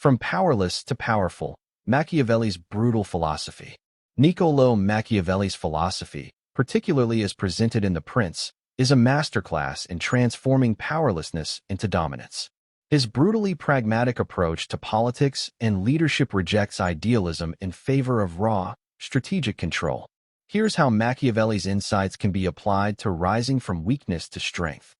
From powerless to powerful, Machiavelli's brutal philosophy. Niccolò Machiavelli's philosophy, particularly as presented in The Prince, is a masterclass in transforming powerlessness into dominance. His brutally pragmatic approach to politics and leadership rejects idealism in favor of raw, strategic control. Here's how Machiavelli's insights can be applied to rising from weakness to strength.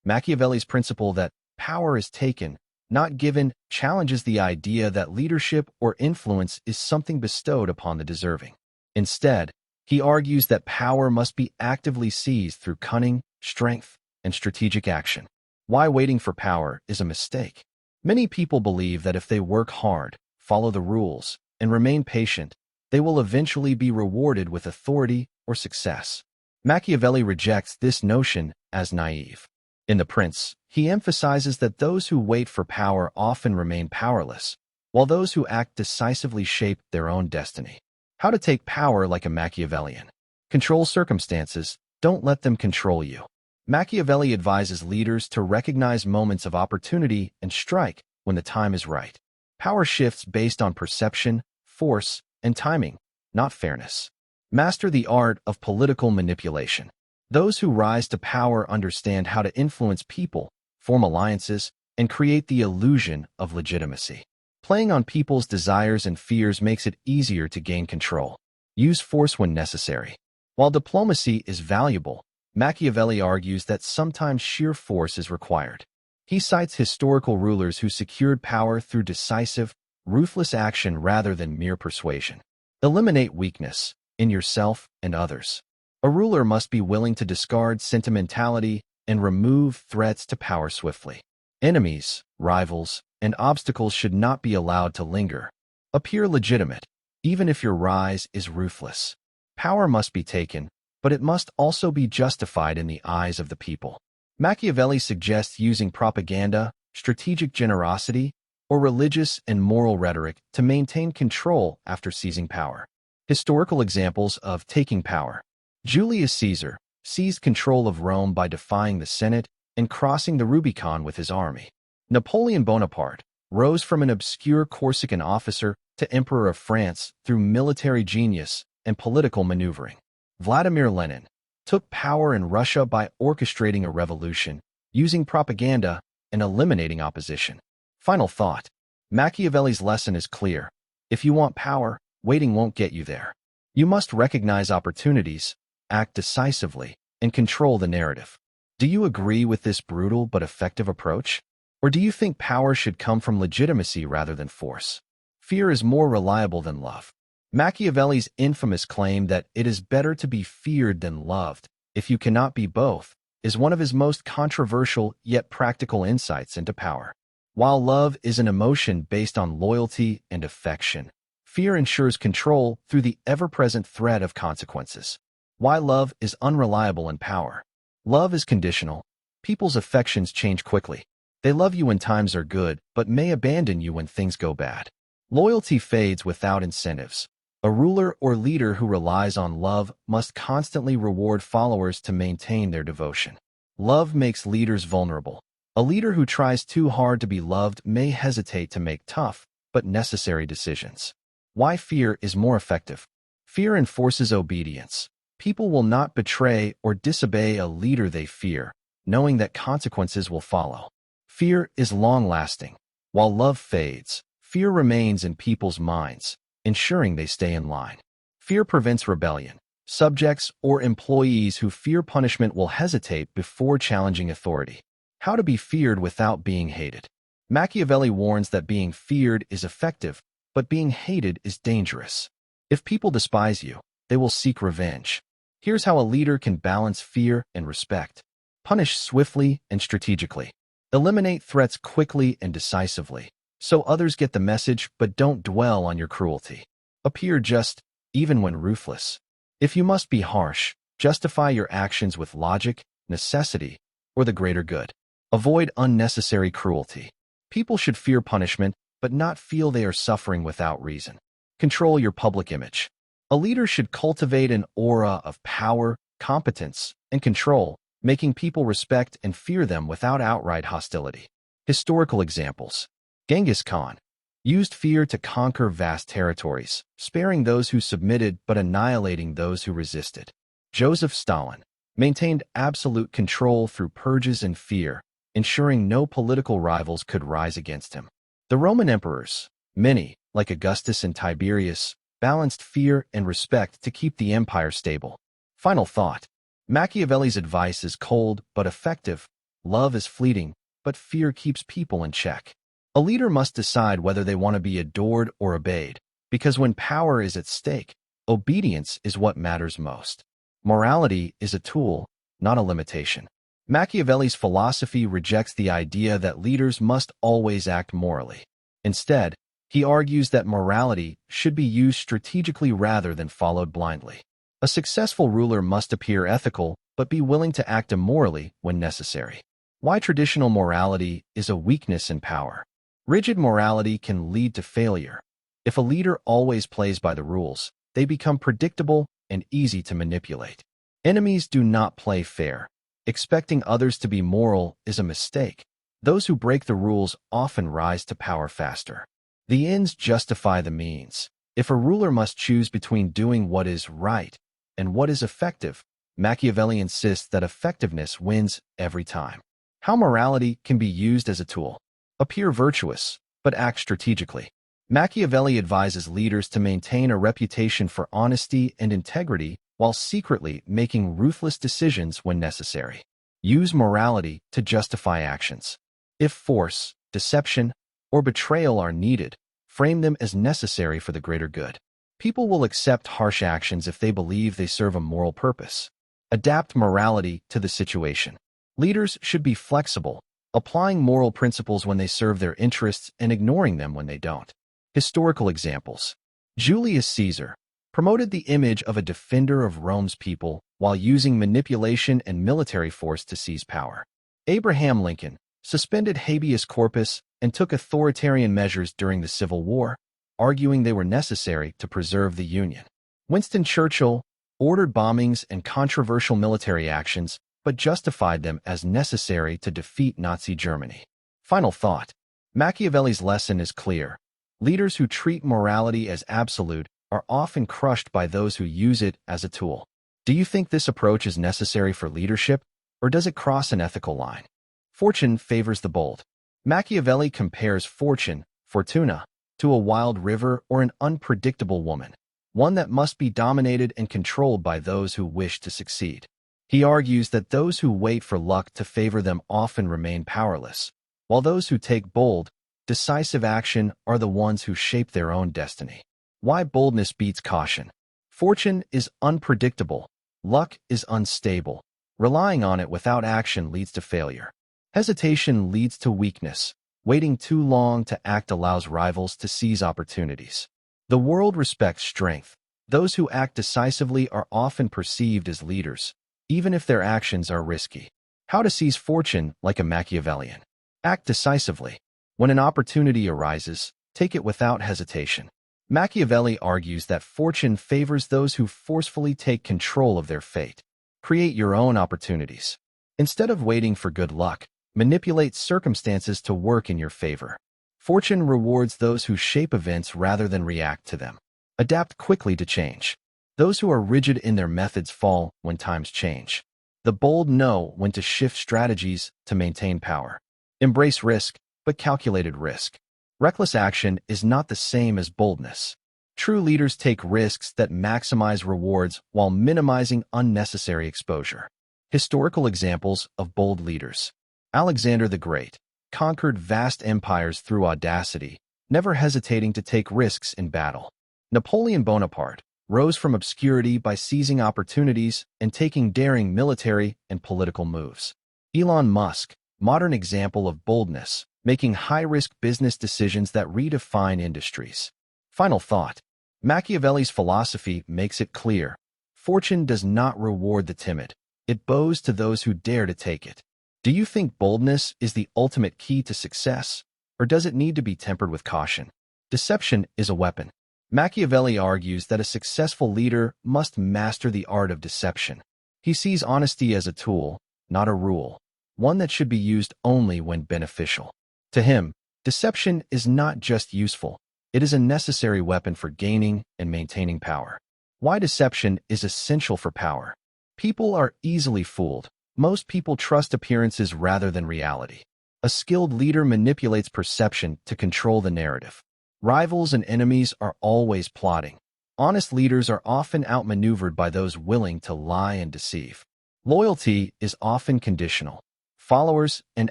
Machiavelli's principle that power is taken, not given, challenges the idea that leadership or influence is something bestowed upon the deserving. Instead, he argues that power must be actively seized through cunning, strength, and strategic action. Why waiting for power is a mistake. Many people believe that if they work hard, follow the rules, and remain patient, they will eventually be rewarded with authority or success. Machiavelli rejects this notion as naive. In The Prince, he emphasizes that those who wait for power often remain powerless, while those who act decisively shape their own destiny. How to take power like a Machiavellian. Control circumstances, don't let them control you. Machiavelli advises leaders to recognize moments of opportunity and strike when the time is right. Power shifts based on perception, force, and timing, not fairness. Master the art of political manipulation. Those who rise to power understand how to influence people, form alliances, and create the illusion of legitimacy. Playing on people's desires and fears makes it easier to gain control. Use force when necessary. While diplomacy is valuable, Machiavelli argues that sometimes sheer force is required. He cites historical rulers who secured power through decisive, ruthless action rather than mere persuasion. Eliminate weakness in yourself and others. A ruler must be willing to discard sentimentality and remove threats to power swiftly. Enemies, rivals, and obstacles should not be allowed to linger. Appear legitimate, even if your rise is ruthless. Power must be taken, but it must also be justified in the eyes of the people. Machiavelli suggests using propaganda, strategic generosity, or religious and moral rhetoric to maintain control after seizing power. Historical examples of taking power. Julius Caesar seized control of Rome by defying the Senate and crossing the Rubicon with his army. Napoleon Bonaparte rose from an obscure Corsican officer to Emperor of France through military genius and political maneuvering. Vladimir Lenin took power in Russia by orchestrating a revolution, using propaganda, and eliminating opposition. Final thought. Machiavelli's lesson is clear. If you want power, waiting won't get you there. You must recognize opportunities, act decisively, and control the narrative. Do you agree with this brutal but effective approach? Or do you think power should come from legitimacy rather than force? Fear is more reliable than love. Machiavelli's infamous claim that it is better to be feared than loved, if you cannot be both, is one of his most controversial yet practical insights into power. While love is an emotion based on loyalty and affection, fear ensures control through the ever-present threat of consequences. Why love is unreliable in power. Love is conditional. People's affections change quickly. They love you when times are good, but may abandon you when things go bad. Loyalty fades without incentives. A ruler or leader who relies on love must constantly reward followers to maintain their devotion. Love makes leaders vulnerable. A leader who tries too hard to be loved may hesitate to make tough, but necessary decisions. Why fear is more effective. Fear enforces obedience. People will not betray or disobey a leader they fear, knowing that consequences will follow. Fear is long-lasting. While love fades, fear remains in people's minds, ensuring they stay in line. Fear prevents rebellion. Subjects or employees who fear punishment will hesitate before challenging authority. How to be feared without being hated. Machiavelli warns that being feared is effective, but being hated is dangerous. If people despise you, they will seek revenge. Here's how a leader can balance fear and respect. Punish swiftly and strategically. Eliminate threats quickly and decisively, so others get the message but don't dwell on your cruelty. Appear just, even when ruthless. If you must be harsh, justify your actions with logic, necessity, or the greater good. Avoid unnecessary cruelty. People should fear punishment, but not feel they are suffering without reason. Control your public image. A leader should cultivate an aura of power, competence, and control, making people respect and fear them without outright hostility. Historical examples. Genghis Khan used fear to conquer vast territories, sparing those who submitted but annihilating those who resisted. Joseph Stalin maintained absolute control through purges and fear, ensuring no political rivals could rise against him. The Roman emperors, many, like Augustus and Tiberius, balanced fear and respect to keep the empire stable. Final thought. Machiavelli's advice is cold but effective. Love is fleeting, but fear keeps people in check. A leader must decide whether they want to be adored or obeyed, because when power is at stake, obedience is what matters most. Morality is a tool, not a limitation. Machiavelli's philosophy rejects the idea that leaders must always act morally. Instead, he argues that morality should be used strategically rather than followed blindly. A successful ruler must appear ethical, but be willing to act immorally when necessary. Why traditional morality is a weakness in power. Rigid morality can lead to failure. If a leader always plays by the rules, they become predictable and easy to manipulate. Enemies do not play fair. Expecting others to be moral is a mistake. Those who break the rules often rise to power faster. The ends justify the means. If a ruler must choose between doing what is right and what is effective, Machiavelli insists that effectiveness wins every time. How morality can be used as a tool. Appear virtuous, but act strategically. Machiavelli advises leaders to maintain a reputation for honesty and integrity while secretly making ruthless decisions when necessary. Use morality to justify actions. If force, deception, or betrayal are needed, frame them as necessary for the greater good. People will accept harsh actions if they believe they serve a moral purpose. Adapt morality to the situation. Leaders should be flexible, applying moral principles when they serve their interests and ignoring them when they don't. Historical examples. Julius Caesar promoted the image of a defender of Rome's people while using manipulation and military force to seize power. Abraham Lincoln suspended habeas corpus and took authoritarian measures during the Civil War, arguing they were necessary to preserve the Union. Winston Churchill ordered bombings and controversial military actions, but justified them as necessary to defeat Nazi Germany. Final thought. Machiavelli's lesson is clear. Leaders who treat morality as absolute are often crushed by those who use it as a tool. Do you think this approach is necessary for leadership, or does it cross an ethical line? Fortune favors the bold. Machiavelli compares fortune, fortuna, to a wild river or an unpredictable woman, one that must be dominated and controlled by those who wish to succeed. He argues that those who wait for luck to favor them often remain powerless, while those who take bold, decisive action are the ones who shape their own destiny. Why boldness beats caution. Fortune is unpredictable. Luck is unstable. Relying on it without action leads to failure. Hesitation leads to weakness. Waiting too long to act allows rivals to seize opportunities. The world respects strength. Those who act decisively are often perceived as leaders, even if their actions are risky. How to seize fortune like a Machiavellian. Act decisively. When an opportunity arises, take it without hesitation. Machiavelli argues that fortune favors those who forcefully take control of their fate. Create your own opportunities. Instead of waiting for good luck, manipulate circumstances to work in your favor. Fortune rewards those who shape events rather than react to them. Adapt quickly to change. Those who are rigid in their methods fall when times change. The bold know when to shift strategies to maintain power. Embrace risk, but calculated risk. Reckless action is not the same as boldness. True leaders take risks that maximize rewards while minimizing unnecessary exposure. Historical examples of bold leaders. Alexander the Great conquered vast empires through audacity, never hesitating to take risks in battle. Napoleon Bonaparte rose from obscurity by seizing opportunities and taking daring military and political moves. Elon Musk, modern example of boldness, making high-risk business decisions that redefine industries. Final thought. Machiavelli's philosophy makes it clear. Fortune does not reward the timid. It bows to those who dare to take it. Do you think boldness is the ultimate key to success, or does it need to be tempered with caution? Deception is a weapon. Machiavelli argues that a successful leader must master the art of deception. He sees honesty as a tool, not a rule, one that should be used only when beneficial. To him, Deception is not just useful, it is a necessary weapon for gaining and maintaining power. Why deception is essential for power? People are easily fooled. Most people trust appearances rather than reality. A skilled leader manipulates perception to control the narrative. Rivals and enemies are always plotting. Honest leaders are often outmaneuvered by those willing to lie and deceive. Loyalty is often conditional. Followers and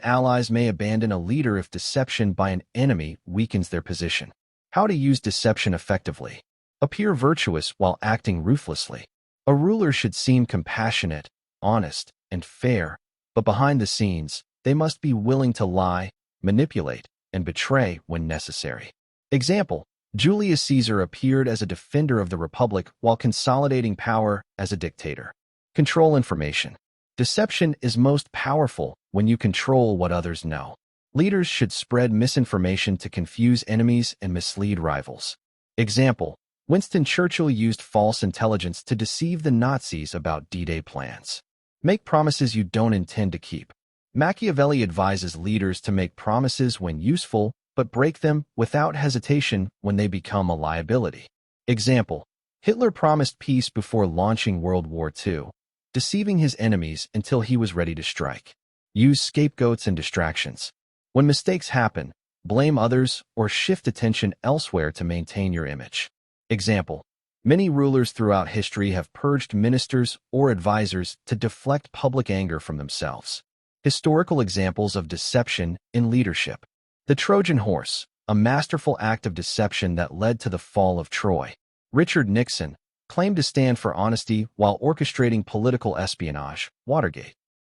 allies may abandon a leader if deception by an enemy weakens their position. How to use deception effectively. Appear virtuous while acting ruthlessly. A ruler should seem compassionate, honest, and fair, but behind the scenes, they must be willing to lie, manipulate, and betray when necessary. Example: Julius Caesar appeared as a defender of the Republic while consolidating power as a dictator. Control information. Deception is most powerful when you control what others know. Leaders should spread misinformation to confuse enemies and mislead rivals. Example: Winston Churchill used false intelligence to deceive the Nazis about D-Day plans. Make promises you don't intend to keep. Machiavelli advises leaders to make promises when useful, but break them without hesitation when they become a liability. Example: Hitler promised peace before launching World War II, deceiving his enemies until he was ready to strike. Use scapegoats and distractions. When mistakes happen, blame others or shift attention elsewhere to maintain your image. Example: Many rulers throughout history have purged ministers or advisors to deflect public anger from themselves. Historical examples of deception in leadership. The Trojan horse, a masterful act of deception that led to the fall of Troy. Richard Nixon claimed to stand for honesty while orchestrating political espionage. Watergate.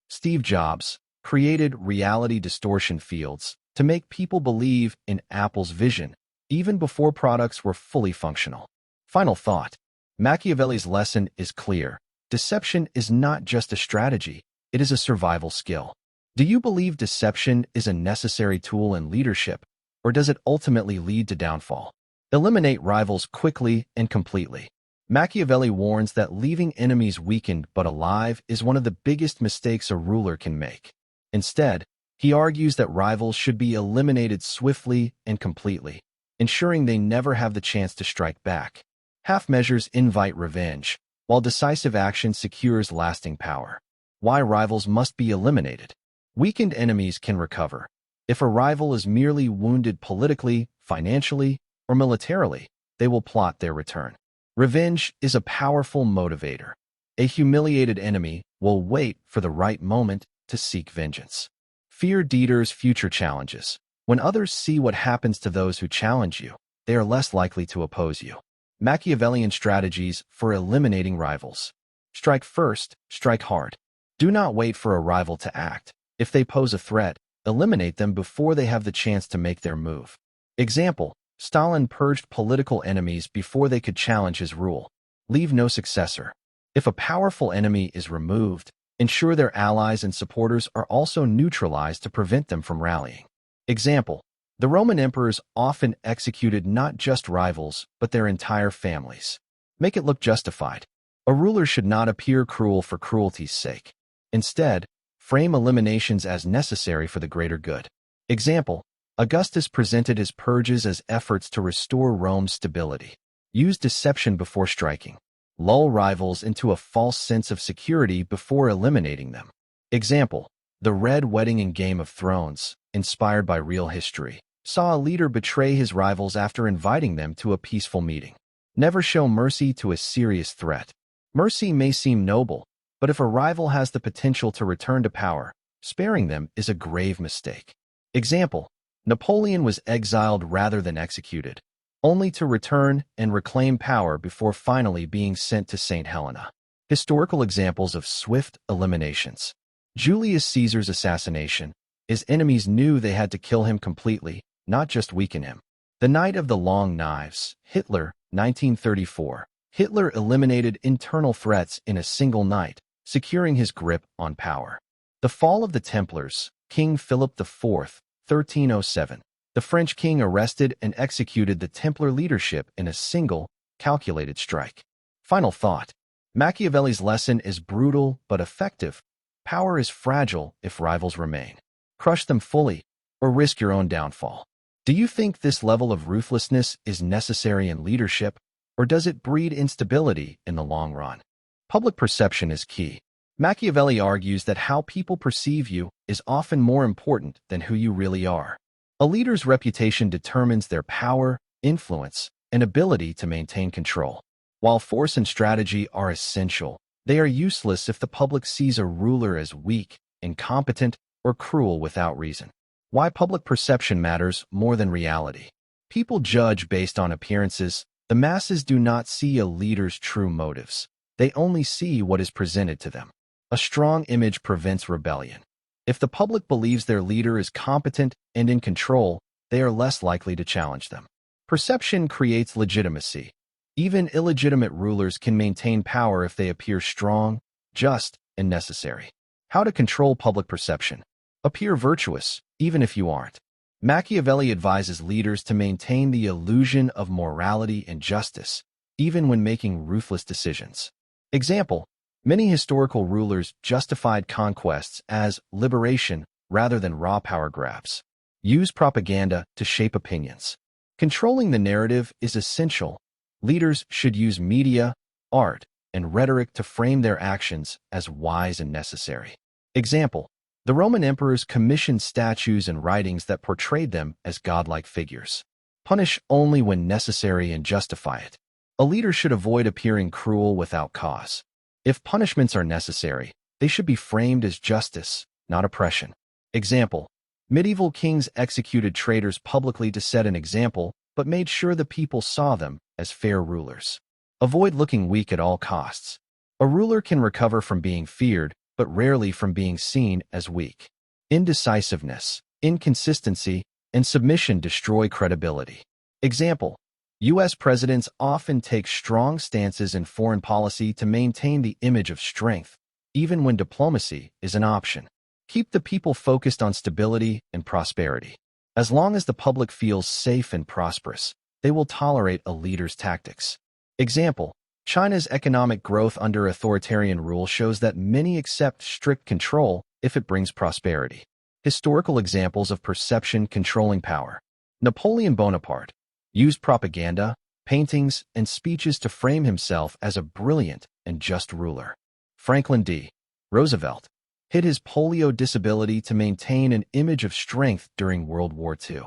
Steve Jobs created reality distortion fields to make people believe in Apple's vision, even before products were fully functional. Final thought. Machiavelli's lesson is clear. Deception is not just a strategy, it is a survival skill. Do you believe deception is a necessary tool in leadership, or does it ultimately lead to downfall? Eliminate rivals quickly and completely. Machiavelli warns that leaving enemies weakened but alive is one of the biggest mistakes a ruler can make. Instead, he argues that rivals should be eliminated swiftly and completely, ensuring they never have the chance to strike back. Half measures invite revenge, while decisive action secures lasting power. Why rivals must be eliminated. Weakened enemies can recover. If a rival is merely wounded politically, financially, or militarily, they will plot their return. Revenge is a powerful motivator. A humiliated enemy will wait for the right moment to seek vengeance. Fear deters future challenges. When others see what happens to those who challenge you, they are less likely to oppose you. Machiavellian strategies for eliminating rivals. Strike first, strike hard. Do not wait for a rival to act. If they pose a threat, eliminate them before they have the chance to make their move. Example: Stalin purged political enemies before they could challenge his rule. Leave no successor. If a powerful enemy is removed, ensure their allies and supporters are also neutralized to prevent them from rallying. Example: The Roman emperors often executed not just rivals, but their entire families. Make it look justified. A ruler should not appear cruel for cruelty's sake. Instead, frame eliminations as necessary for the greater good. Example: Augustus presented his purges as efforts to restore Rome's stability. Use deception before striking. Lull rivals into a false sense of security before eliminating them. Example: The Red Wedding in Game of Thrones, inspired by real history, saw a leader betray his rivals after inviting them to a peaceful meeting. Never show mercy to a serious threat. Mercy may seem noble, but if a rival has the potential to return to power, sparing them is a grave mistake. Example: Napoleon was exiled rather than executed, only to return and reclaim power before finally being sent to St. Helena. Historical examples of swift eliminations. Julius Caesar's assassination. His enemies knew they had to kill him completely, not just weaken him. The Night of the Long Knives. Hitler, 1934. Hitler eliminated internal threats in a single night, securing his grip on power. The Fall of the Templars. King Philip IV, 1307. The French king arrested and executed the Templar leadership in a single, calculated strike. Final thought. Machiavelli's lesson is brutal but effective. Power is fragile if rivals remain. Crush them fully, or risk your own downfall. Do you think this level of ruthlessness is necessary in leadership, or does it breed instability in the long run? Public perception is key. Machiavelli argues that how people perceive you is often more important than who you really are. A leader's reputation determines their power, influence, and ability to maintain control. While force and strategy are essential, they are useless if the public sees a ruler as weak, incompetent, or cruel without reason. Why public perception matters more than reality. People judge based on appearances. The masses do not see a leader's true motives. They only see what is presented to them. A strong image prevents rebellion. If the public believes their leader is competent and in control, they are less likely to challenge them. Perception creates legitimacy. Even illegitimate rulers can maintain power if they appear strong, just, and necessary. How to control public perception. Appear virtuous, even if you aren't. Machiavelli advises leaders to maintain the illusion of morality and justice, even when making ruthless decisions. Example: many historical rulers justified conquests as liberation rather than raw power grabs. Use propaganda to shape opinions. Controlling the narrative is essential. Leaders should use media, art, and rhetoric to frame their actions as wise and necessary. Example: the Roman emperors commissioned statues and writings that portrayed them as godlike figures. Punish only when necessary and justify it. A leader should avoid appearing cruel without cause. If punishments are necessary, they should be framed as justice, not oppression. Example: medieval kings executed traitors publicly to set an example, but made sure the people saw them as fair rulers. Avoid looking weak at all costs. A ruler can recover from being feared, but rarely from being seen as weak. Indecisiveness, inconsistency, and submission destroy credibility. Example: U.S. presidents often take strong stances in foreign policy to maintain the image of strength, even when diplomacy is an option. Keep the people focused on stability and prosperity. As long as the public feels safe and prosperous, they will tolerate a leader's tactics. Example: China's economic growth under authoritarian rule shows that many accept strict control if it brings prosperity. Historical examples of perception controlling power. Napoleon Bonaparte used propaganda, paintings, and speeches to frame himself as a brilliant and just ruler. Franklin D. Roosevelt hid his polio disability to maintain an image of strength during World War II.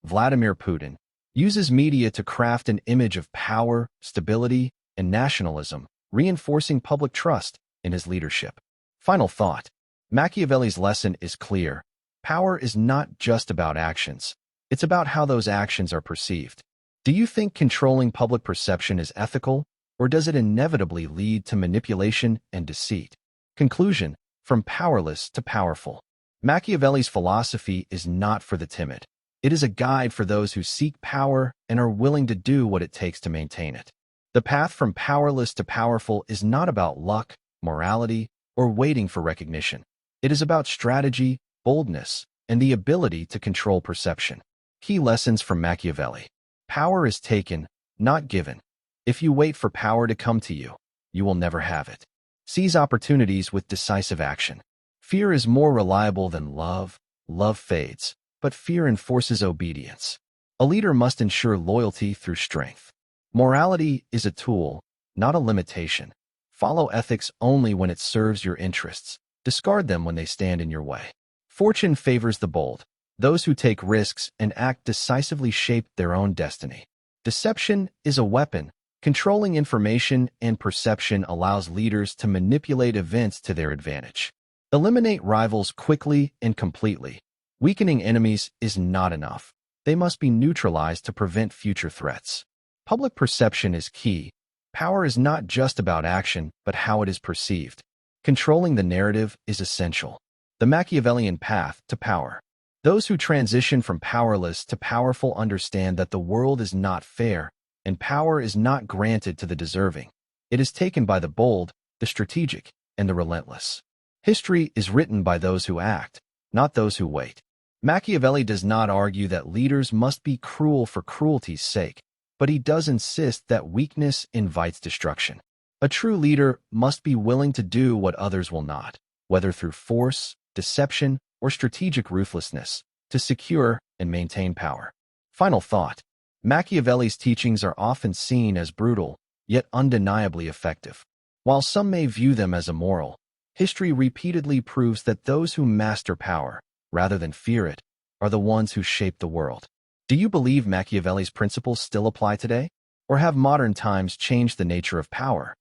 Vladimir Putin uses media to craft an image of power, stability, and nationalism, reinforcing public trust in his leadership. Final thought. Machiavelli's lesson is clear. Power is not just about actions. It's about how those actions are perceived. Do you think controlling public perception is ethical, or does it inevitably lead to manipulation and deceit? Conclusion: from powerless to powerful. Machiavelli's philosophy is not for the timid. It is a guide for those who seek power and are willing to do what it takes to maintain it. The path from powerless to powerful is not about luck, morality, or waiting for recognition. It is about strategy, boldness, and the ability to control perception. Key lessons from Machiavelli. Power is taken, not given. If you wait for power to come to you, you will never have it. Seize opportunities with decisive action. Fear is more reliable than love. Love fades, but fear enforces obedience. A leader must ensure loyalty through strength. Morality is a tool, not a limitation. Follow ethics only when it serves your interests. Discard them when they stand in your way. Fortune favors the bold. Those who take risks and act decisively shape their own destiny. Deception is a weapon. Controlling information and perception allows leaders to manipulate events to their advantage. Eliminate rivals quickly and completely. Weakening enemies is not enough. They must be neutralized to prevent future threats. Public perception is key. Power is not just about action, but how it is perceived. Controlling the narrative is essential. The Machiavellian path to power. Those who transition from powerless to powerful understand that the world is not fair, and power is not granted to the deserving. It is taken by the bold, the strategic, and the relentless. History is written by those who act, not those who wait. Machiavelli does not argue that leaders must be cruel for cruelty's sake, but he does insist that weakness invites destruction. A true leader must be willing to do what others will not, whether through force, deception, or strategic ruthlessness, to secure and maintain power. Final thought. Machiavelli's teachings are often seen as brutal, yet undeniably effective. While some may view them as immoral, history repeatedly proves that those who master power, rather than fear it, are the ones who shape the world. Do you believe Machiavelli's principles still apply today? Or have modern times changed the nature of power?